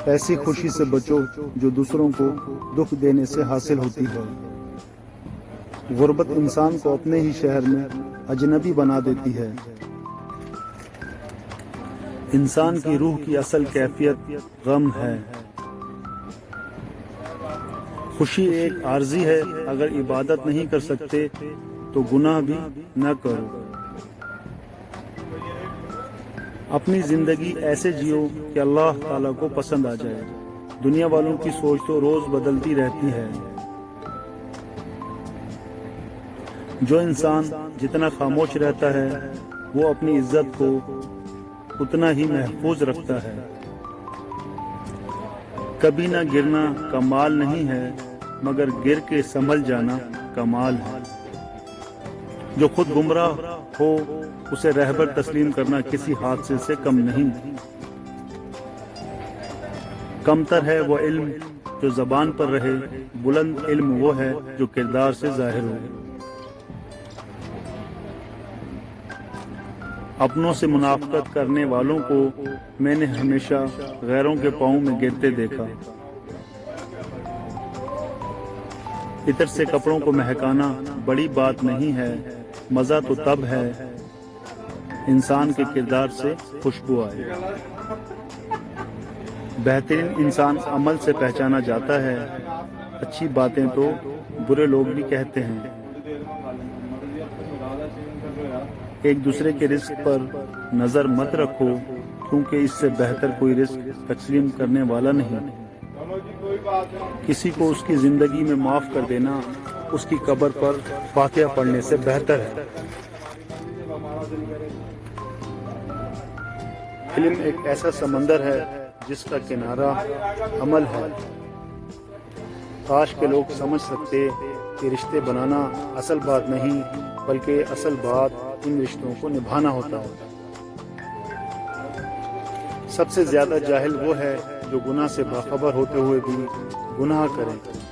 ایسی خوشی سے بچو جو دوسروں کو دکھ دینے سے حاصل ہوتی ہے۔ غربت انسان کو اپنے ہی شہر میں اجنبی بنا دیتی ہے۔ انسان کی روح کی اصل کیفیت غم ہے۔ خوشی ایک عارضی ہے، اگر عبادت نہیں کر سکتے تو گناہ بھی نہ کرو۔ اپنی زندگی ایسے جیو کہ اللہ تعالیٰ کو پسند آ جائے۔ دنیا والوں کی سوچ تو روز بدلتی رہتی ہے۔ جو انسان جتنا خاموش رہتا ہے وہ اپنی عزت کو اتنا ہی محفوظ رکھتا ہے۔ کبھی نہ گرنا کمال نہیں ہے، مگر گر کے سنبھل جانا کمال ہے۔ جو خود گمراہ ہو اسے رہبر تسلیم کرنا کسی حادثے سے کم نہیں۔ کمتر ہے وہ علم جو زبان پر رہے، بلند علم وہ ہے جو کردار سے ظاہر ہو۔ اپنوں سے منافقت کرنے والوں کو میں نے ہمیشہ غیروں کے پاؤں میں گرتے دیکھا۔ عطر سے کپڑوں کو مہکانا بڑی بات نہیں ہے، مزہ تو تب ہے انسان کے کردار سے خوشبو آئے۔ بہترین انسان عمل سے پہچانا جاتا ہے۔ اچھی باتیں تو برے لوگ بھی کہتے ہیں۔ ایک دوسرے کے رزق پر نظر مت رکھو، کیونکہ اس سے بہتر کوئی رزق تقسیم کرنے والا نہیں۔ کسی کو اس کی زندگی میں معاف کر دینا اس کی قبر پر فاتحہ پڑھنے سے بہتر ہے۔ علم ایک ایسا سمندر ہے جس کا کنارہ عمل ہے۔ کاش کے لوگ سمجھ سکتے کہ رشتے بنانا اصل بات نہیں، بلکہ اصل بات ان رشتوں کو نبھانا ہوتا ہے۔ سب سے زیادہ جاہل وہ ہے جو گناہ سے باخبر ہوتے ہوئے بھی گناہ کرے۔